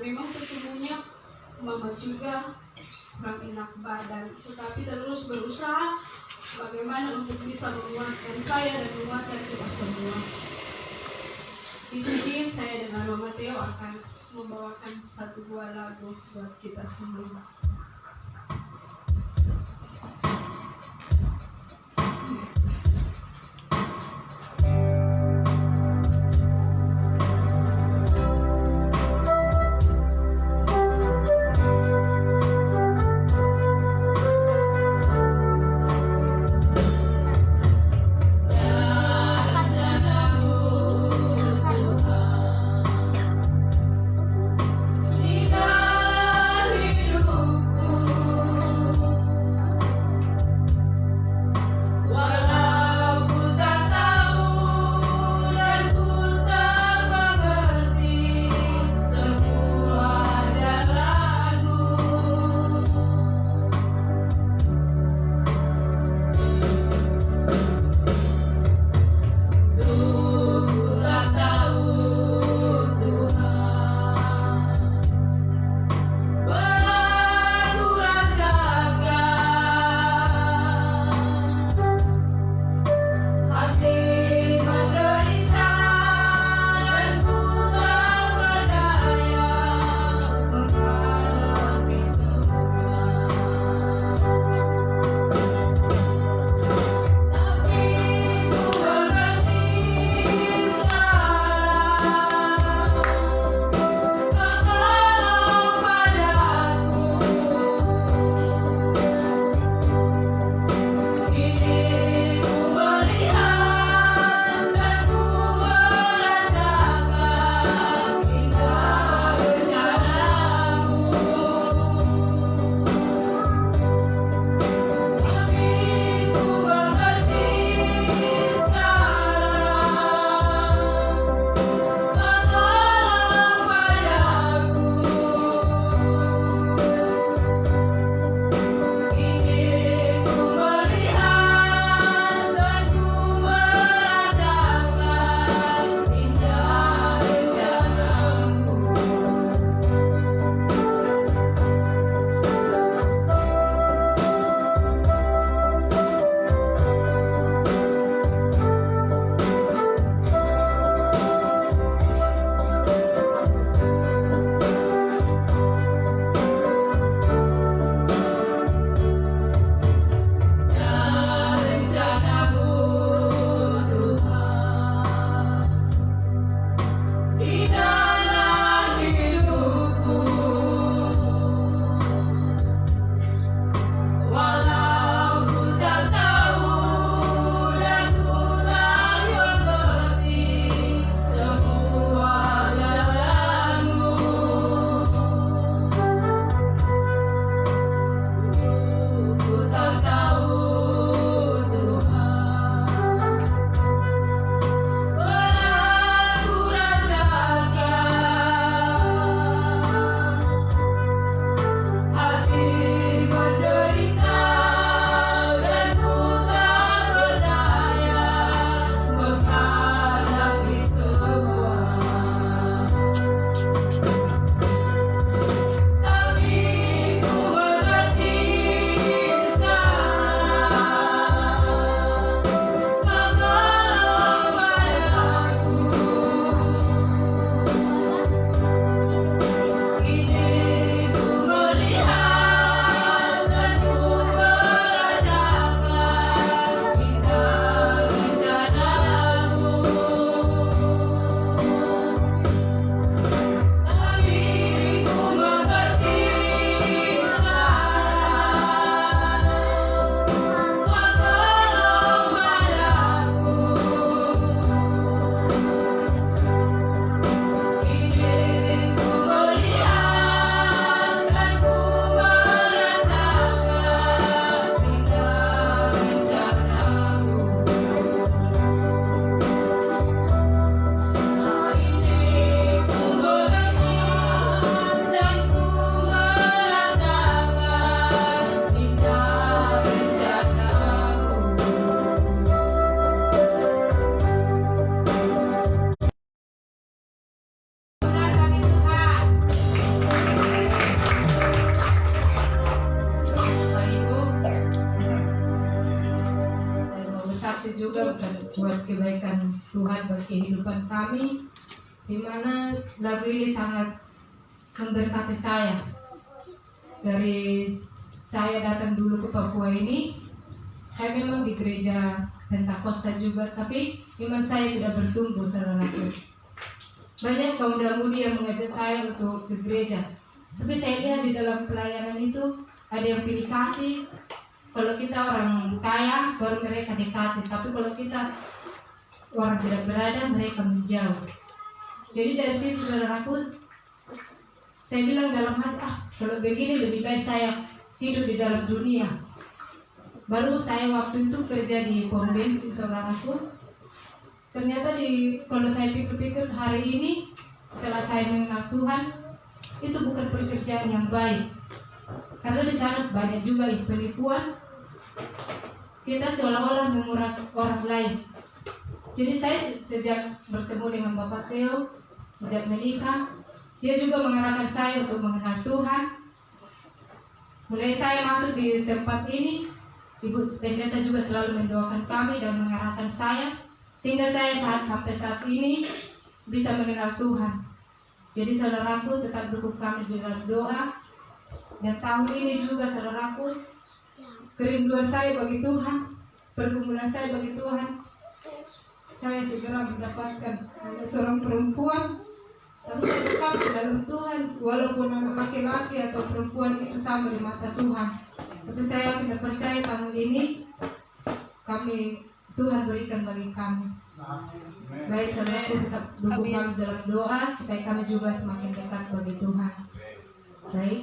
memang sesungguhnya mama juga kurang enak badan, tetapi terus berusaha bagaimana untuk bisa menguatkan saya dan menguatkan kita semua. Di sini saya dengan Mama Theo akan membawakan satu buah lagu buat kita semua. Hidup juga buat kebaikan Tuhan bagi kehidupan kami, di mana lagu ini sangat memberkati saya. Dari saya datang dulu ke Papua ini, saya memang di gereja Pentakosta juga, tapi iman saya tidak bertumbuh, saudaraku. Banyak kaum muda-mudi yang mengajak saya untuk ke gereja, tapi saya lihat di dalam pelayanan itu ada yang pilih kasih. Kalau kita orang kaya, baru mereka dekati. Tapi kalau kita orang tidak berada, mereka menjauh. Jadi dari situ, saudaraku, saya bilang dalam hati, kalau begini lebih baik saya hidup di dalam dunia. Baru saya waktu itu kerja di pom bensin, saudaraku. Ternyata kalau saya pikir-pikir hari ini, setelah saya mengenal Tuhan, itu bukan pekerjaan yang baik. Karena di sana banyak juga penipuan. Kita seolah-olah menguras orang lain. Jadi saya sejak bertemu dengan Bapak Theo, sejak menikah, dia juga mengarahkan saya untuk mengenal Tuhan. Mulai saya masuk di tempat ini, Ibu Pendeta juga selalu mendoakan kami dan mengarahkan saya, sehingga saya sampai saat ini bisa mengenal Tuhan. Jadi saudaraku, tetap dukung kami di dalam doa. Dan tahun ini juga, saudaraku, kerinduan saya bagi Tuhan, pergumulan saya bagi Tuhan, saya segera mendapatkan seorang perempuan. Tapi saya tetap di dalam Tuhan, walaupun anak laki-laki atau perempuan itu sama di mata Tuhan. Tapi saya tidak percaya tahun ini Tuhan berikan bagi kami. Baik, saudaraku, tetap dukung kami dalam doa supaya kami juga semakin dekat bagi Tuhan. Baik,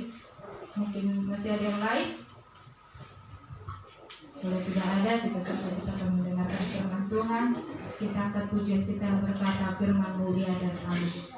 mungkin masih ada yang lain. Kalau tidak ada, kita akan mendengarkan firman Tuhan. Kita angkat pujian kita berkata firman mulia dan amin.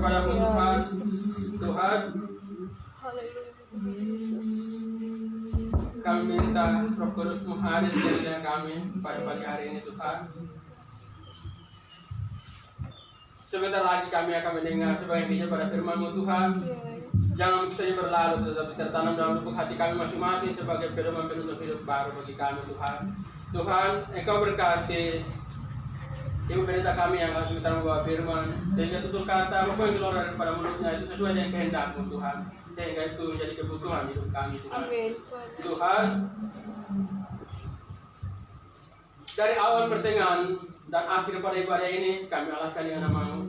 kepadamu Tuhan. Tuhan, kami minta Roh Kudus-Mu hadir di tengah kami pada pagi hari ini Tuhan. Sebentar lagi kami akan mendengar sebagian hijau pada firman-Mu Tuhan. Jangan begitu saja berlalu, tetapi tertanam dalam lubuk hati kami masing-masing sebagai pedoman penutup hidup baru bagi kami Tuhan. Tuhan, Engkau berkati Ibu pendeta kami yang akan kita membawa firman, sehingga tutur kata apa yang keluar daripada mulutnya itu sesuai dengan kehendak-Mu Tuhan, sehingga itu menjadi kebutuhan hidup kami Tuhan. Amin. Tuhan, dari awal pertengahan dan akhir pada ibadah ini kami alahkan dengan nama-Mu,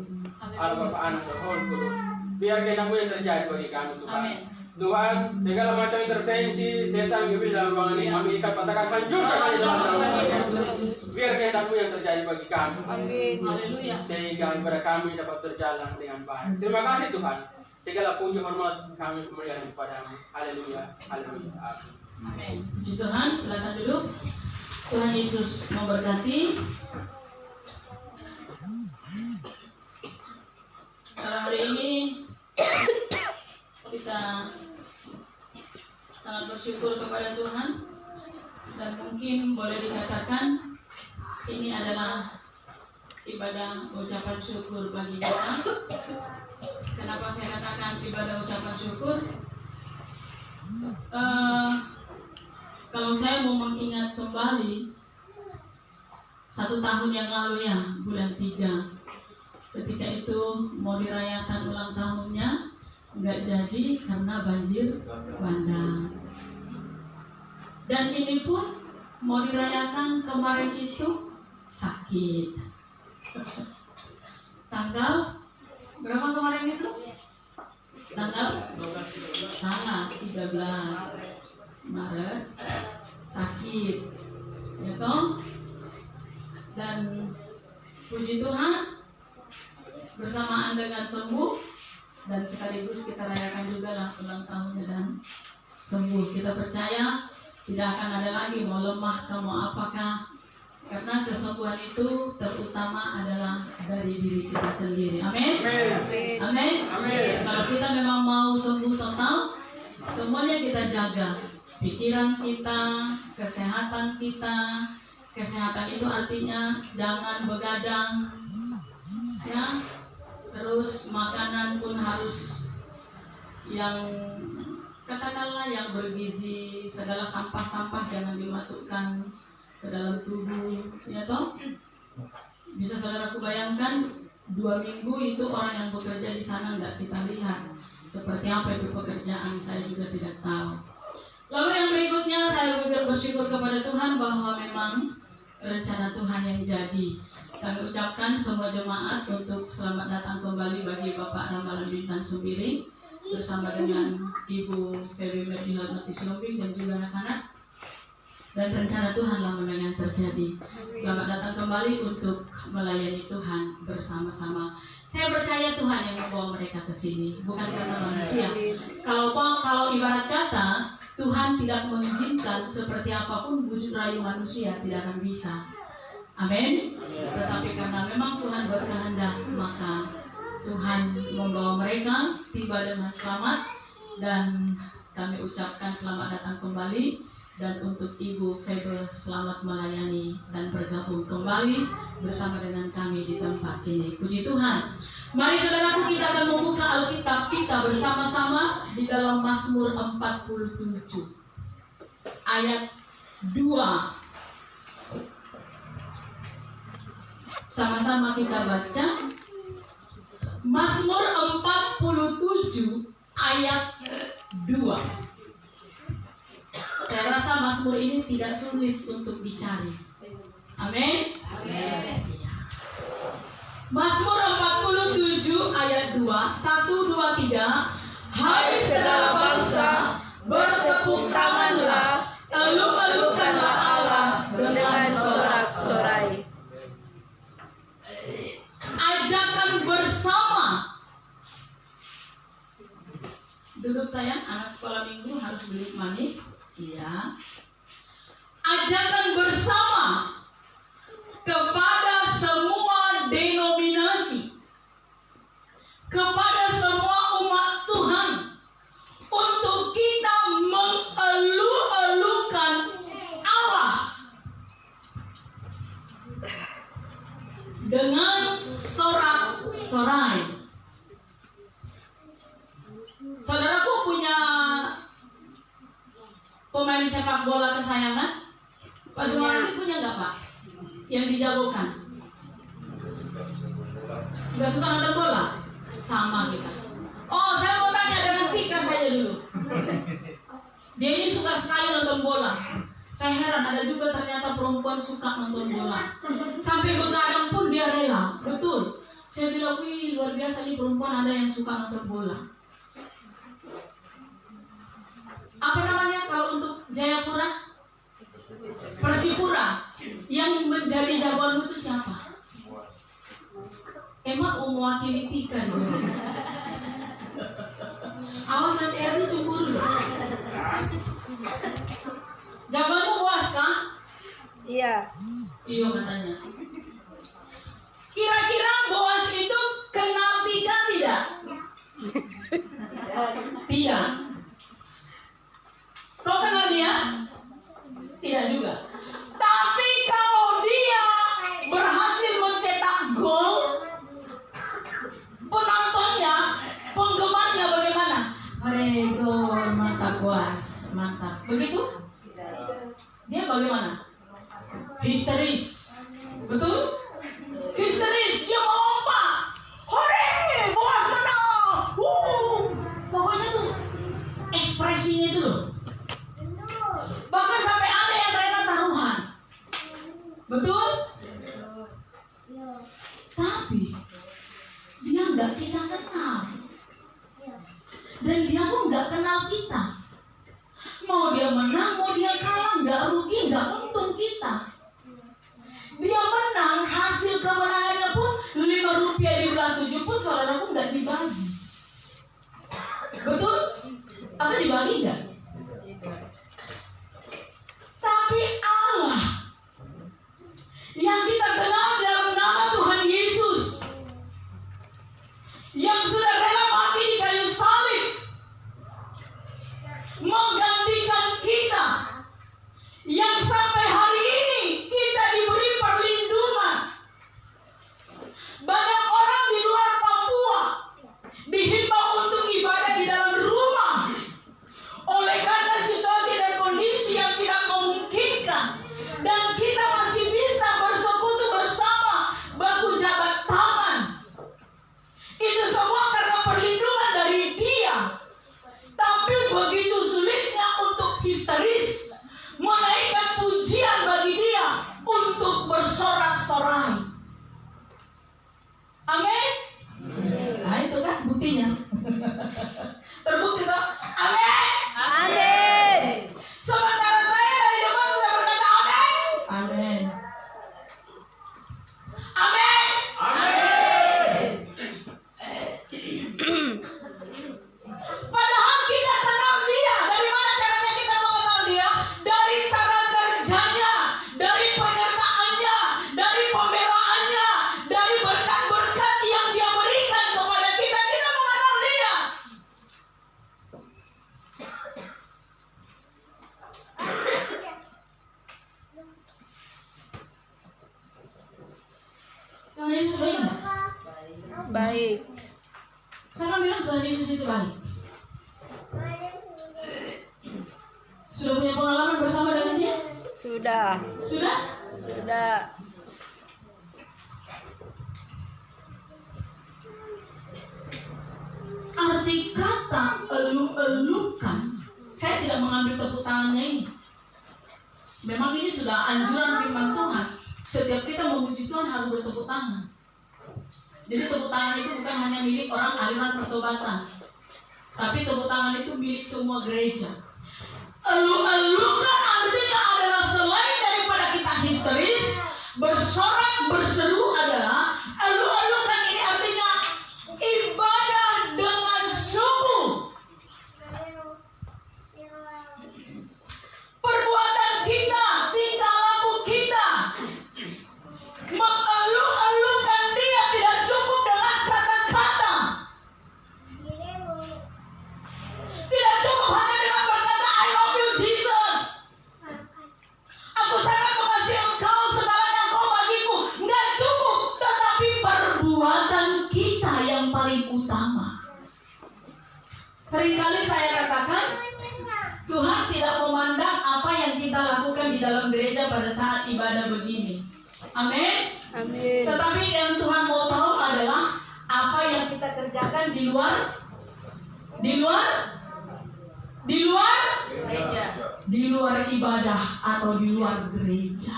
Allah Bapa, Anak dan Roh Kudus. Biar kehendak-Mu yang terjadi bagi kami Tuhan. Amin. Tuhan, segala macam intervensi setan iblis dalam ruangan ini kami ikat patahkan, hancurkan kami dalam nama Yesus. Biar kehendak-Mu yang terjadi bagi kami. Amin. Haleluya. Sehingga ibadah kami dapat berjalan dengan baik. Terima kasih Tuhan. Segala puji hormat kami kemuliaan kepada-Mu. Haleluya. Haleluya. Amin. Amin. Puji Tuhan, silakan duduk. Tuhan Yesus memberkati. Pada hari ini kita sangat bersyukur kepada Tuhan, dan mungkin boleh dikatakan ini adalah ibadah ucapan syukur bagi kita. Kenapa saya katakan ibadah ucapan syukur? Kalau saya mau mengingat kembali 1 tahun yang lalu ya, bulan 3, ketika itu mau dirayakan ulang tahunnya, nggak jadi karena banjir bandang. Dan ini pun mau dirayakan kemarin itu sakit. Tanggal berapa kemarin itu? Tanggal 13 Maret sakit, ya toh? Dan puji Tuhan bersamaan dengan sembuh, dan sekaligus kita rayakan juga lah ulang tahunnya dan sembuh. Kita percaya tidak akan ada lagi mau lemah, mau apakah, karena kesembuhan itu terutama adalah dari diri kita sendiri. Amin. Amin. Kalau kita memang mau sembuh total, semuanya kita jaga. Pikiran kita, kesehatan kita. Kesehatan itu artinya jangan begadang, ya. Terus makanan pun harus yang katakanlah yang bergizi, segala sampah-sampah jangan dimasukkan ke dalam tubuh, ya toh. Bisa saudaraku bayangkan 2 minggu itu orang yang bekerja di sana nggak kita lihat. Seperti apa itu pekerjaan, saya juga tidak tahu. Lalu yang berikutnya saya bersyukur kepada Tuhan bahwa memang rencana Tuhan yang jadi. Kami ucapkan semua jemaat untuk selamat datang kembali bagi Bapak Ramalan Bintang Sumbiring bersama dengan Ibu Feby Merdi Hormati Silombing dan juga anak-anak. Dan rencana Tuhanlah memang yang terjadi. Selamat datang kembali untuk melayani Tuhan bersama-sama. Saya percaya Tuhan yang membawa mereka ke sini, bukan karena manusia. Kalau ibarat kata Tuhan tidak mengizinkan seperti apapun wujud rayu manusia tidak akan bisa. Amin. Tetapi karena memang Tuhan berkehendak, maka Tuhan membawa mereka tiba dengan selamat, dan kami ucapkan selamat datang kembali. Dan untuk Ibu Febe selamat melayani dan bergabung kembali bersama dengan kami di tempat ini. Puji Tuhan. Mari saudaraku, kita akan membuka Alkitab kita bersama-sama di dalam Mazmur 47 ayat 2. Sama-sama kita baca Mazmur 47 ayat 2. Saya rasa Mazmur ini tidak sulit untuk dicari. Amin. Mazmur 47 ayat 2. 1, 2, 3. Hai segala bangsa, bertepuk tanganlah, eluk-elukkanlah Allah dengan sorak-sorai. Ajakan bersama. Duduk sayang, anak sekolah minggu harus duduk manis. Iya. Ajakan bersama kepada semua denominasi, kepada pemain sepak bola kesayangan? Pak Sumardi punya nggak Pak? Yang dijagokan? Nggak suka nonton bola? Sama kita. Oh, saya mau tanya dengan Tika saja dulu. Dia ini suka sekali nonton bola. Saya heran, ada juga ternyata perempuan suka nonton bola. Sampai begadang pun dia rela. Betul. Saya bilang, wih luar biasa nih perempuan ada yang suka nonton bola. Apa namanya kalau untuk Jayapura? Persipura. Yang menjadi jagoanmu itu siapa? Emang mewakili Tika nih. Awas nanti Erni cemburu loh. Jagoanmu Boas kah? Iya. Iya katanya. Kira-kira Boas itu kenal Tika tidak? Tidak. Kau kenal dia? Tidak juga. Tapi kalau dia berhasil mencetak gol, penontonnya, penggemarnya bagaimana? Hore gol, mantap Boas, mantap. Begitu? Dia bagaimana? Histeris. Betul? Histeris, dia melompat. Hore, Boas menang. Pokoknya tuh ekspresinya itu loh. Bahkan sampai ada yang rela taruhan. Betul? Tapi dia nggak kita kenal. Dan dia pun nggak kenal kita. Mau dia menang, mau dia kalah, nggak rugi, nggak untung kita. Dia menang, hasil kemenangannya pun 5 rupiah dibelah 7 pun saudaraku nggak dibagi. Betul? Atau dibagi nggak? Tapi Allah yang kita kenal dalam nama Tuhan Yesus, yang sudah rela mati di kayu salib, menggantikan kita, yang sampai hari ini kita diberi perlindungan. Banyak orang di luar Papua dihimbau untuk ibadah di dalam rumah oleh karena situasi dan kondisi yang tidak memungkinkan, dan kita masih bisa bersekutu bersama, baku jabat tangan. Itu semua karena perlindungan dari Dia. Tapi begitu sulitnya untuk histeris menaikkan pujian bagi Dia untuk bersorak-sorai. Amin. Nah itu kan buktinya. Terbukti toh? Amin. Amin. Sementara saya dari depan sudah berkata amin. Amin. Amin. Amin. Padahal kita kenal Dia. Dari mana caranya kita mengenal Dia? Dari cara kerjanya, dari penyertaannya, dari pembelaannya, dari berkat-berkat yang Dia berikan kepada kita. Kita mengenal Dia. Tuhan Yesus baik nggak? Baik. Saya bilang Tuhan Yesus itu baik. Sudah punya pengalaman bersama dengan Dia? Sudah. Sudah? Sudah. Arti kata elu-elukan, saya tidak mengambil tepuk tangannya ini. Memang ini sudah anjuran firman Tuhan. Setiap kita memuji Tuhan harus bertepuk tangan. Jadi tepuk tangan itu bukan hanya milik orang aliran pertobatan, tapi tepuk tangan itu milik semua gereja. Elu-elukan artinya adalah selain daripada kita histeris, bersorak, berseru adalah elu-elukan ini artinya ibadah dengan sungguh. Perbuatan kita, tingkah laku kita mengeluh-elukan Dia tidak cukup dengan kata-kata. Tidak cukup hanya dengan berkata I love you Jesus. Aku sangat mengasihi Engkau segalanya Engkau bagiku. Nggak cukup, tetapi perbuatan kita yang paling utama. Seringkali saya katakan Tuhan tidak memandang apa yang kita lakukan di dalam gereja pada saat ibadah begini. Amin. Amin. Tetapi yang Tuhan mau tahu adalah apa yang kita kerjakan di luar Gereja. di luar ibadah atau di luar gereja.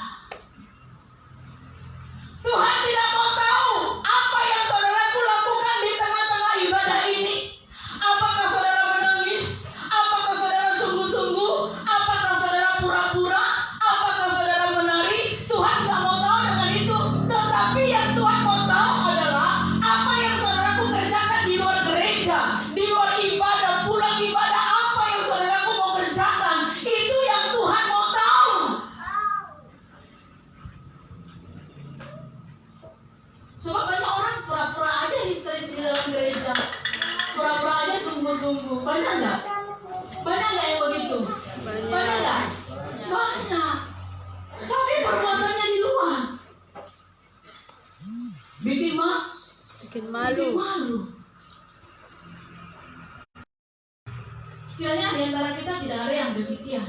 Tuhan tidak mau tahu apa yang saudaraku lakukan di tengah-tengah ibadah ini. Apakah saudara menangis? Apakah saudara sungguh-sungguh? Apakah saudara pura-pura? Apakah saudara menari? Tuhan tidak mau tahu dengan itu. Tetapi yang Tuhan mau tahu adalah apa yang saudaraku kerjakan di luar gereja, di luar ibadah, pulang ibadah, apa yang saudaraku mau kerjakan. Itu yang Tuhan mau tahu. Sebab banyak orang pura-pura aja histeris di dalam gereja, pura-pura aja sungguh-sungguh. Banyak nggak? Banyak nggak yang begitu? Banyak nggak? Banyak. Tapi perbuatannya di luar bikin Bikin malu. malu. Kiranya di antara kita tidak ada yang demikian.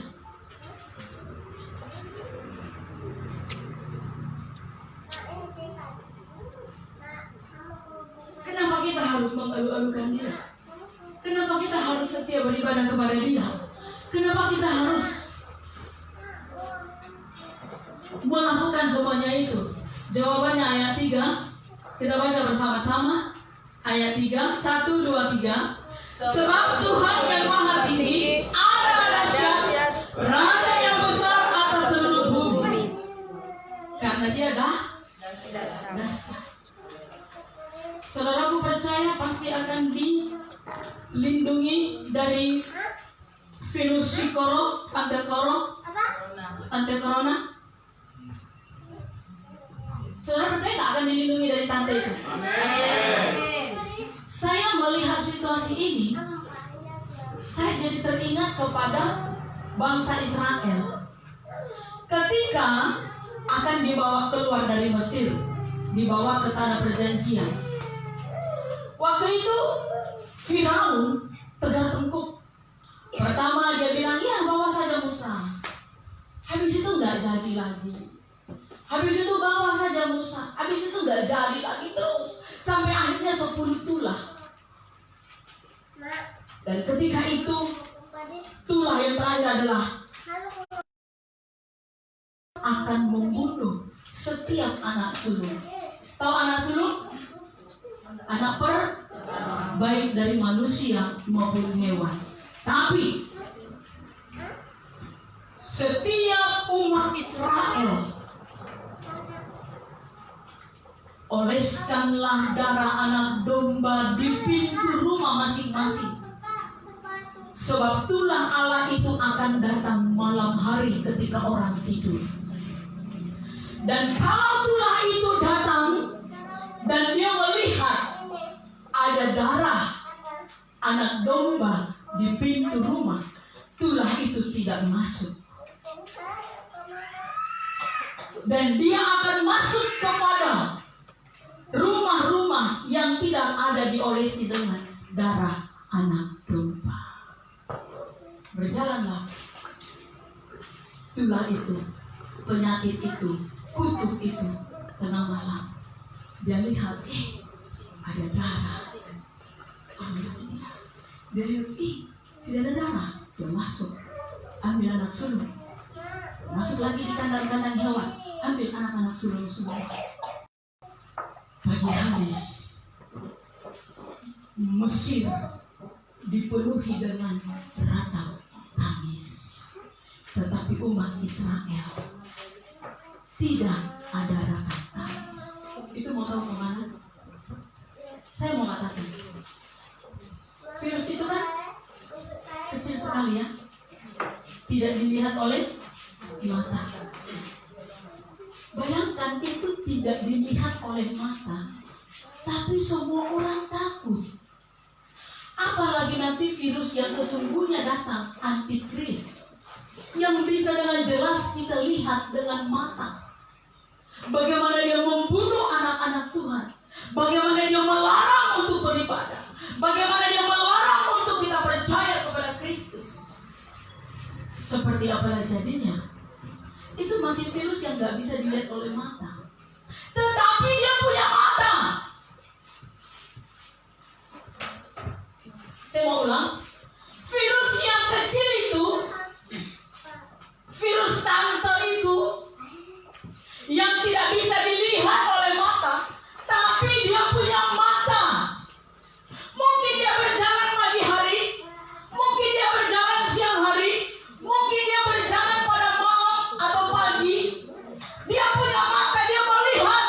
Kenapa kita harus mengalu-alukan Dia? Kenapa kita harus setia beribadah kepada Dia? Kenapa kita harus melakukan semuanya itu? Jawabannya ayat 3. Kita baca bersama-sama. Ayat 3, 1, 2, 3. Sebab Tuhan yang maha tinggi adalah dahsyat, Raja yang besar atas seluruh bumi. Karena Dia dahsyat. Saudaraku percaya pasti akan dilindungi dari virus sikoro, anti corona. Saudara percaya tak akan dilindungi dari tante itu? Saya melihat situasi ini, saya jadi teringat kepada bangsa Israel. Ketika akan dibawa keluar dari Mesir, dibawa ke tanah perjanjian. Waktu itu Firaun tegar tengkuk. Pertama dia bilang, ya bawa saja Musa. Habis itu nggak jadi lagi. Habis itu bawa saja Musa. Habis itu nggak jadi lagi terus. Sampai akhirnya 10 tulah. Dan ketika itu tulah yang terakhir adalah akan membunuh setiap anak sulung. Tahu anak sulung? Anak baik dari manusia maupun hewan. Tapi setiap umat Israel oleskanlah darah anak domba di pintu rumah masing-masing. Sebab tulah Allah itu akan datang malam hari ketika orang tidur. Dan kalau tulah itu datang dan dia melihat ada darah anak domba di pintu rumah, tulah itu tidak masuk. Dan dia akan masuk kepada rumah-rumah yang tidak ada diolesi dengan darah anak domba. Berjalanlah tulah itu, penyakit itu, kutuk itu tengah malam. Dia lihat, ada darah. Ambil dia. Dia lihat, tidak ada darah. Dia masuk, ambil anak sulung. Masuk lagi di kandang-kandang hewan, ambil anak-anak sulung semua. Pagi hari Mesir dipenuhi dengan ratap tangis, tetapi umat Israel tidak ada ratap tangis. Itu mau tahu kemana? Saya mau katakan, virus itu kan kecil sekali ya, tidak dilihat oleh mata. Bayangkan itu tidak dilihat oleh mata, tapi semua orang takut. Apalagi nanti virus yang sesungguhnya datang, antikris, yang bisa dengan jelas kita lihat dengan mata. Bagaimana dia membunuh anak-anak Tuhan, bagaimana dia melarang untuk beribadah, bagaimana dia melarang untuk kita percaya kepada Kristus. seperti apa jadinya? Itu masih virus yang gak bisa dilihat oleh mata. Tetapi dia punya mata. Saya mau ulang. Virus yang kecil itu, virus tante itu, yang tidak bisa dilihat oleh mata, tapi dia punya mata. Mungkin dia berjalan pagi hari, mungkin dia berjalan siang hari, mungkin dia berjalan pada malam atau pagi. Dia punya mata, dia melihat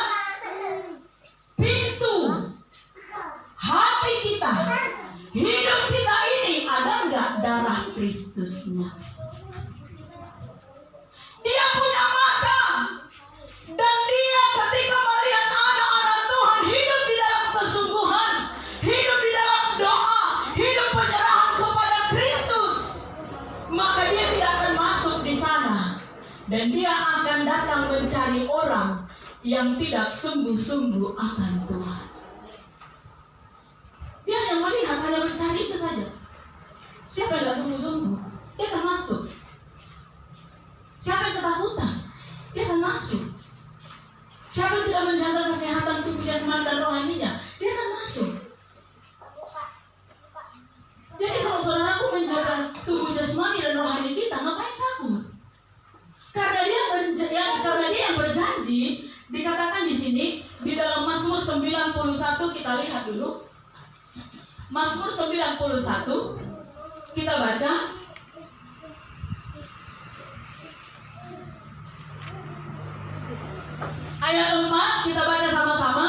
pintu hati kita, hidup kita ini ada nggak darah Kristusnya. Dia punya mata, dan dia ketika melihat anak-anak Tuhan hidup di dalam kesungguhan, hidup di dalam doa, hidup penyerahan kepada Kristus, maka dia tidak akan masuk di sana. Dan dia akan datang mencari orang yang tidak sungguh-sungguh akan Tuhan. Dia hanya melihat, hanya mencari itu saja. Siapa yang tidak sungguh-sungguh, dia akan masuk. Siapa yang ketakutan, dia akan masuk. Siapa yang tidak menjaga kesehatan tubuh jasmani dan rohaninya, dia akan masuk. Jadi kalau saudaraku menjaga tubuh jasmani dan rohani kita, ngapain takut? Karena dia yang berjanji, dikatakan di sini di dalam Mazmur 91, kita lihat dulu. Mazmur 91, kita baca. Ayat 4, kita baca sama-sama.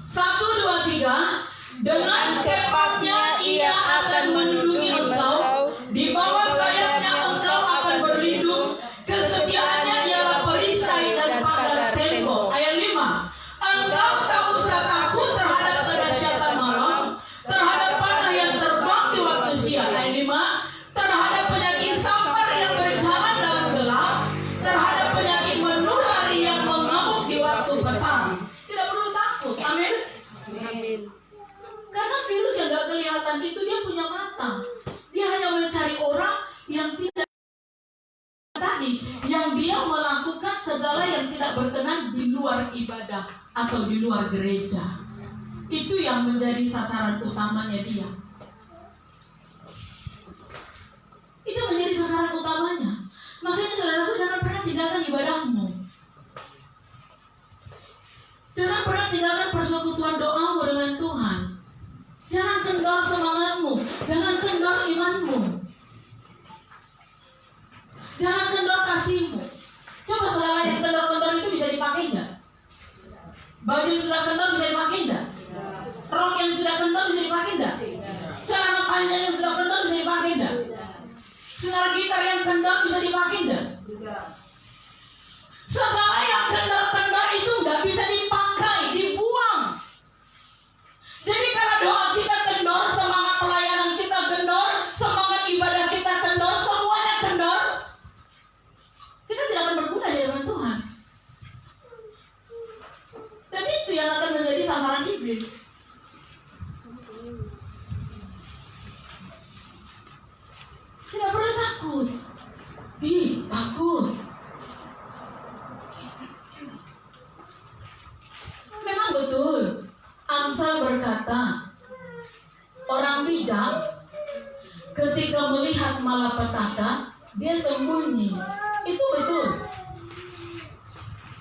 1, 2, 3. Dengan cepatnya ia akan menundungi engkau, di bawah sayapnya engkau akan berlindung. Kesetiaannya ialah perisai dan pagar tembok. Ayat 5. Engkau tak usah takut terhadap kedahsyatan malam, terhadap panah yang terbang di waktu siang. Ayat 5. Terhadap penyakit sampar yang berjalan dalam gelap, terhadap penyakit menular yang mengamuk di waktu petang. Tidak perlu takut. Amin. Amin. Karena virus yang gak kelihatan itu dia punya mata. Dia hanya mencari orang yang tidak tadi, yang dia melakukan segala yang tidak berkenan di luar ibadah atau di luar gereja. Itu yang menjadi sasaran utamanya dia. Itu menjadi sasaran utamanya. Makanya saudaraku, jangan pernah tinggalkan ibadahmu. Jangan pernah tinggalkan persekutuan doamu dengan Tuhan. Jangan kendor semangatmu, jangan kendor imanmu, jangan kendor kasihmu. Coba saudara, yang kendor-kendor itu bisa dipakai enggak? Baju yang sudah kendor bisa dipakai enggak? Rok yang sudah kendor bisa dipakai enggak? Celana panjang yang sudah kendor bisa dipakai enggak? Senar gitar yang kendor bisa dipakai enggak? Segala yang kendor-kendor itu enggak bisa dipakai, dibuang. Jadi kalau doa kita kendor, semangat pelayanan kita kendor, semangat ibadah kita kendor, semuanya kendor, kita tidak akan berguna di hadapan Tuhan. Dan itu yang akan menjadi sasaran iblis. Tidak perlu takut. Takut. Memang betul. Amsal berkata, orang bijak ketika melihat malapetaka, dia sembunyi. Itu betul.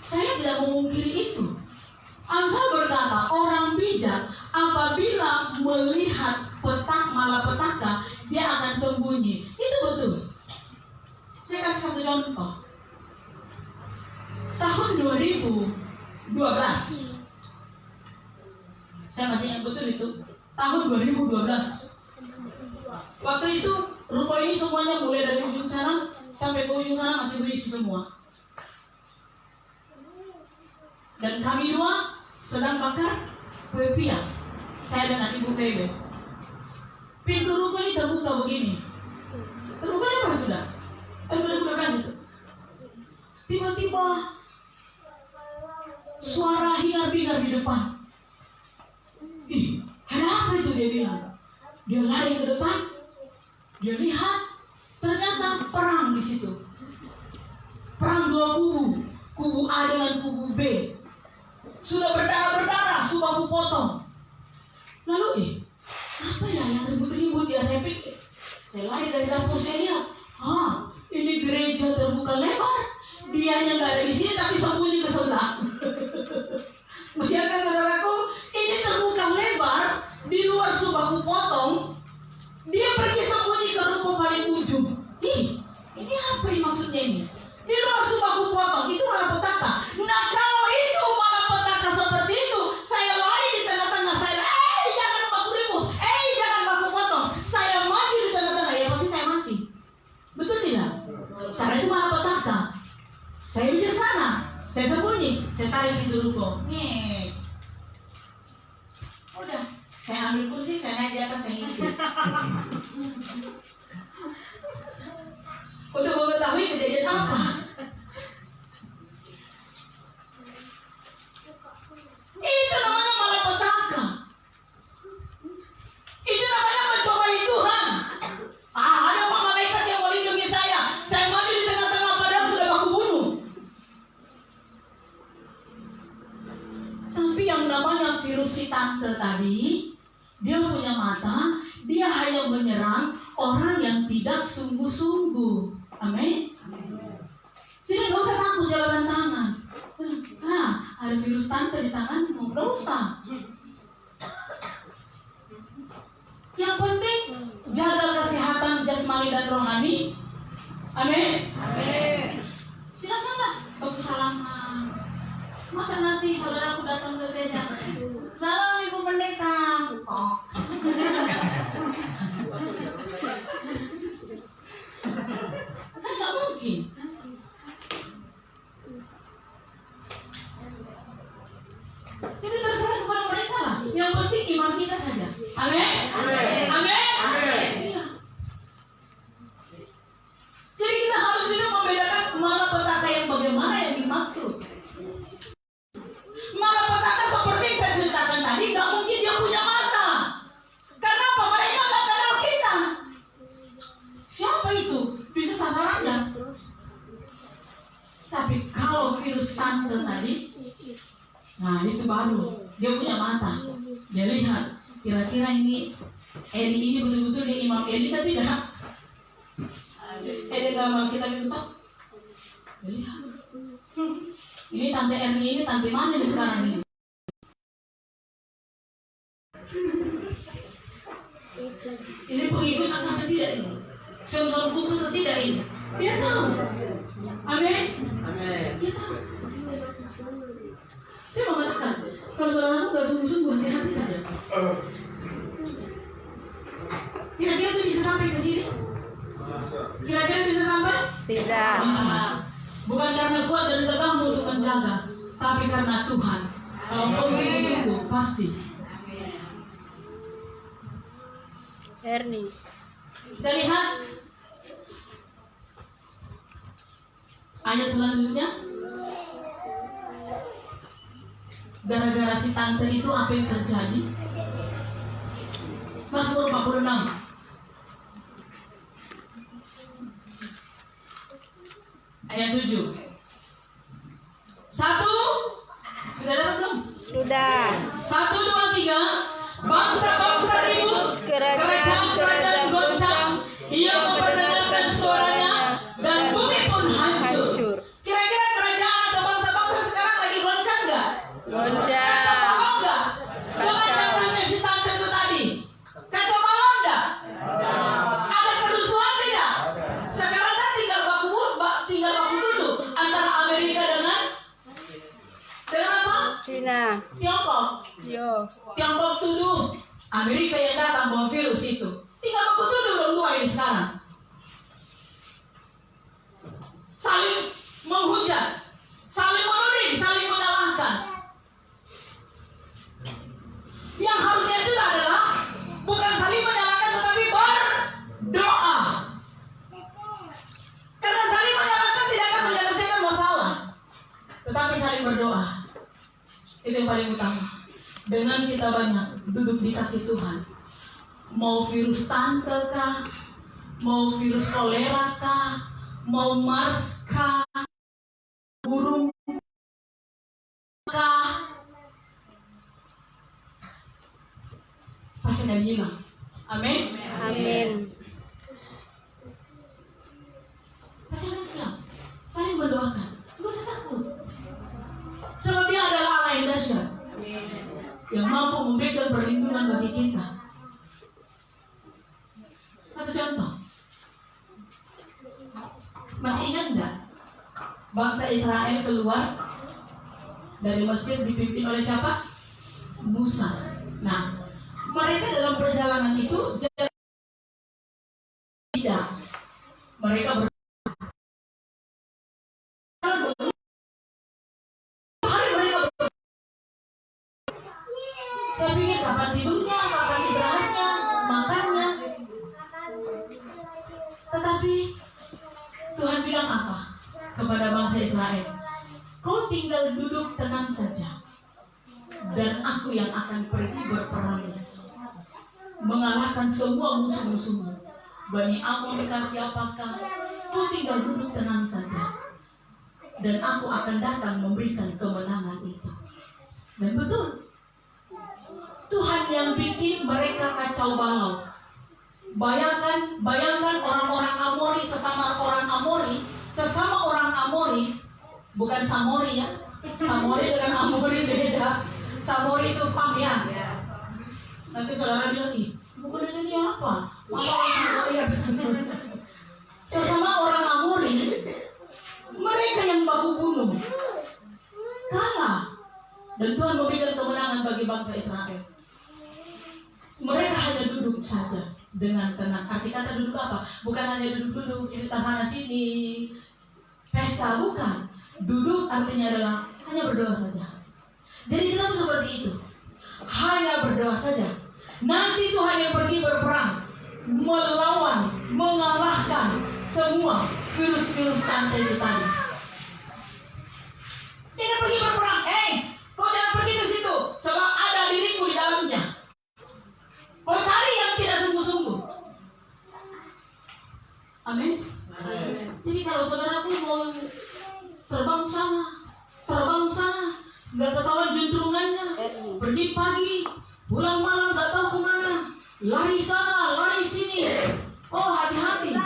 Saya tidak memungkiri itu. Amsal berkata, orang bijak apabila melihat malapetaka, dia akan sembunyi. Itu betul. Saya kasih satu contoh. Tahun 2012, saya masih ingat betul itu, tahun 2012. Waktu itu ruko ini semuanya mulai dari ujung sana sampai ke ujung sana masih berisi semua. Dan kami dua sedang bakar kue pia. Saya dengan Ibu Febe. Pintu ruko ini terbuka begini. Terbuka apa sudah? Udah itu. Tiba-tiba suara hingar-bingar di depan. Ada apa itu, dia bilang. Dia lari ke depan, dia lihat, ternyata sangat perang di situ. Perang dua kubu, kubu A dengan kubu B. Sudah berdarah-berdarah, subahu potong. Lalu apa ya yang ribut-ribut ya, saya pikir. Saya lari dari dapur, saya lihat, ini gereja terbuka lebar. Dianya nggak ada di sini tapi sembunyi ke sebelah. Bayangkan saudaraku, ini terbuka lebar di luar subahu potong. Dia pergi sembunyi ke rumput paling ujung. Ini apa ini maksudnya ini? Di luar subahu potong itu malapetaka. Nah kalau itu malapetaka seperti itu, saya lari di tengah-tengah, saya jangan baku ribut, jangan baku potong. Saya maju di tengah-tengah, ya pasti saya mati. Betul tidak? Karena itu malapetaka. Saya ujar sana, saya sembunyi, saya tarik pintu ruko. Udah, saya ambil kursi, saya naik di atas, saya ngintip. Untuk mengetahui kejadian apa. Itu namanya malapetaka. Itu namanya mencobai Tuhan. Ada pak malaikat yang melindungi saya. Saya maju di tengah-tengah padahal sudah baku bunuh. Tapi yang namanya virus si tante tadi, dia punya mata, dia hanya menyerang orang yang tidak sungguh-sungguh. Amin. Jadi gak usah takut jabatan tangan. Ada virus tante di tanganmu, gak usah. Yang penting jaga kesehatan jasmani dan rohani. Amin. Amin. Silakanlah bagus salaman. Masa nanti saudaraku datang ke gereja, salam Ibu Pendeta. Kan nggak mungkin. Jadi terserah kepada mereka lah. Yang penting iman kita saja. Amin. Amin. Amin. Iya. Jadi kita harus bisa membedakan malapetaka yang bagaimana yang dimaksud. Malapetaka seperti yang saya ceritakan tadi, nggak mungkin dia punya mata. Karena apa? Mereka nggak kenal kita. Siapa itu? Bisa sasarannya. Tapi kalau virus tante tadi, nah itu baru. Dia punya mata. Dia lihat, kira-kira ini Eli ini betul-betul dia imam Eli kan tidak? Dia dalam kita itu tak? Dia lihat. Ini tante Erni ini tante mana nih sekarang ini? Ini pengikut atau tidak ini? Sama-sama buku atau tidak ini? Dia tahu. Amin. Amin. Dia tahu. Saya mengatakan, kalau saudara nggak sungguh-sungguh, hati-hati saja. Kira-kira itu bisa sampai ke sini? Kira-kira bisa sampai? Tidak. Bisa. Bukan karena kuat dan tegakmu untuk menjaga, tapi karena Tuhan. Kalau kau sungguh-sungguh, pasti. Erni. Kita lihat ayat selanjutnya. Gara-gara si tante itu apa yang terjadi? Mazmur 46 ayat 7. 1. Sudah dapat belum? Sudah. 1, 2, 3. Bangsa-bangsa ribut, kerajaan-kerajaan goncang. Ia memperdengarkan suaranya dan bumi pun hancur. Kira-kira kerajaan atau bangsa-bangsa sekarang lagi goncang nggak? Goncang. Kacau balau nggak? Bukan datangnya si tante itu tadi. Kacau balau nggak? Ada kerusuhan tidak? Sekarang kan tinggal baku tuduh antara Amerika dengan apa? Cina. Tiongkok. Yo. Tiongkok tuduh Amerika yang datang bawa virus itu. Tinggal baku tuduh dua ini sekarang. Saling menghujat, saling menuding, saling menyalahkan. Yang harusnya itu adalah bukan saling menyalahkan tetapi berdoa. Karena saling menyalahkan tidak akan menyelesaikan masalah, tetapi saling berdoa. Itu yang paling utama. Dengan kita banyak duduk di kaki Tuhan, mau virus tante kah, mau virus kolera kah, mau MERS kah, burung kah, pasti akan hilang. Amin. Amin. Pasti akan hilang. Saling mendoakan. Gak usah takut. Sebab Dia adalah Allah yang dahsyat, yang mampu memberikan perlindungan bagi kita. Satu contoh, masih ingat enggak bangsa Israel keluar dari Mesir dipimpin oleh siapa? Musa. Nah, mereka dalam perjalanan itu tidak, mereka saya pikir kapan tidurnya, kapan istirahatnya, makannya. Tetapi Tuhan bilang apa kepada bangsa Israel? Kau tinggal duduk tenang saja, dan aku yang akan pergi berperang, mengalahkan semua musuh-musuhmu. Bani Amon kah siapakah, kau tinggal duduk tenang saja, dan aku akan datang memberikan kemenangan itu. Dan betul, Tuhan yang bikin mereka kacau balau. Bayangkan orang-orang Amori sesama orang Amori, bukan Samori ya. Samori dengan Amori beda. Samori itu pam ya. Nanti saudara bilang, ih, bukan ini apa? Mama Samori ya. Sesama orang Amori, mereka yang baku bunuh, kalah. Dan Tuhan memberikan kemenangan bagi bangsa Israel. Mereka hanya duduk saja dengan tenang. Arti kata duduk apa? Bukan hanya duduk-duduk cerita sana sini, pesta, bukan. Duduk artinya adalah hanya berdoa saja. Jadi kita pun seperti itu, hanya berdoa saja. Nanti Tuhan yang pergi berperang, melawan, mengalahkan semua virus-virus rantai itu tadi. Dia pergi berperang. Kau jangan pergi ke situ, sebab ada diriku di dalamnya. Kau cari yang tidak sungguh-sungguh. Amin. Jadi kalau saudaraku mau terbang sana, nggak ketahuan juntrungannya, pergi pagi, pulang malam nggak tahu kemana, lari sana, lari sini. Oh, hati-hati.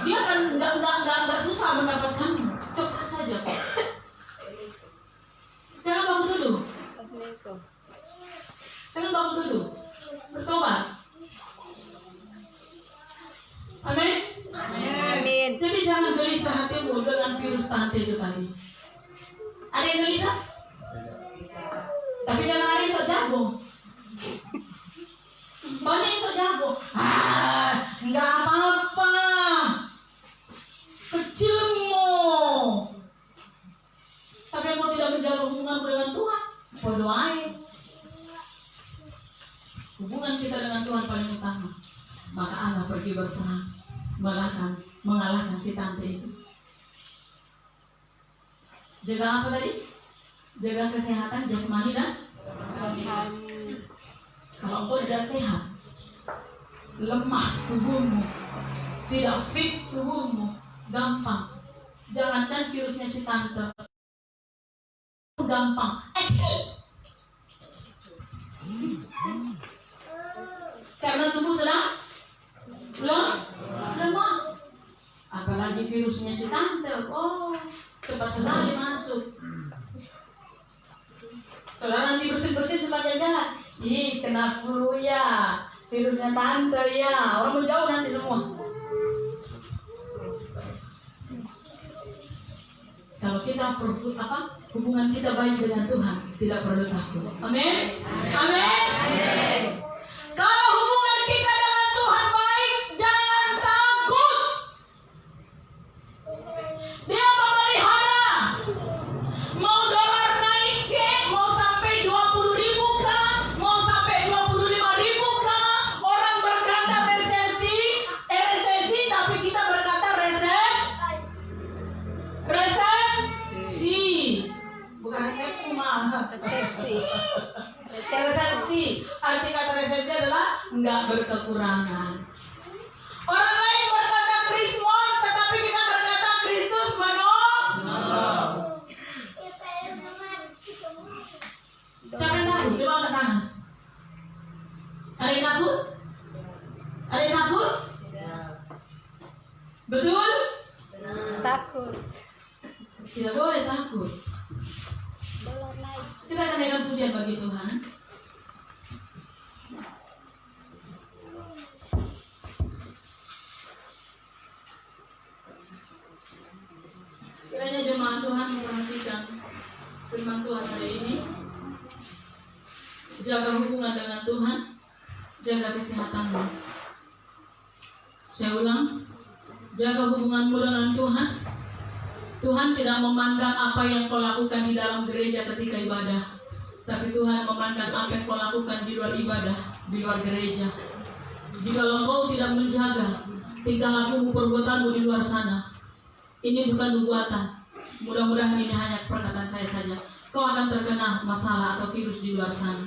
Dia kan nggak susah mendapatkanmu, cepat saja. Jangan bangun duduk. Jangan bangun duduk. Bertobat. Amin. Amin. Jadi jangan gelisah hatimu dengan virus tante itu tadi. Ada yang gelisah? Tapi jangan ada yang sok jago. Banyak yang sok jago. Nggak apa-apa. Kecilmu. Tapi yang mau tidak menjaga hubunganmu dengan Tuhan, kau doain. Hubungan kita dengan Tuhan paling utama. Maka Allah pergi berperang, mengalahkan si tante itu. Jaga apa tadi? Jaga kesehatan jasmani dan kalau engkau tidak sehat, lemah tubuhmu, tidak fit tubuhmu, gampang. Jangankan virusnya si tante, gampang. Karena tubuh sedang lemah. Apalagi virusnya si tante, cepat sekali masuk. Saudara nanti bersin-bersin sepanjang jalan, ih kena flu ya, virusnya tante ya, orang menjauh nanti semua. Kalau kita hubungan kita baik dengan Tuhan, tidak perlu takut. Amin. Amin. Kalau hubungan kita dengan Tuhan baik, jangan takut. Dia memelihara. Mau dolar naik mau sampai 20.000 kah, mau sampai 25.000 kah. Orang berkata resesi, tapi kita berkata resepsi. Bukan resepsi mah. Resepsi. Arti kata resepsi adalah enggak berkekurangan. Orang lain Betul? Takut. Tidak boleh takut. Kita akan naikkan pujian bagi Tuhan. Kiranya jemaat Tuhan memperhatikan firman Tuhan hari ini. Jaga hubungan dengan Tuhan, jaga kesehatanmu. Saya ulang, jaga hubunganmu dengan Tuhan. Tuhan tidak memandang apa yang kau lakukan di dalam gereja ketika ibadah, tapi Tuhan memandang apa yang kau lakukan di luar ibadah, di luar gereja. Jikalau kau tidak menjaga tingkah lakumu, perbuatanmu di luar sana, ini bukan nubuatan. Mudah-mudahan ini hanya perkataan saya saja. Kau akan terkena masalah atau virus di luar sana.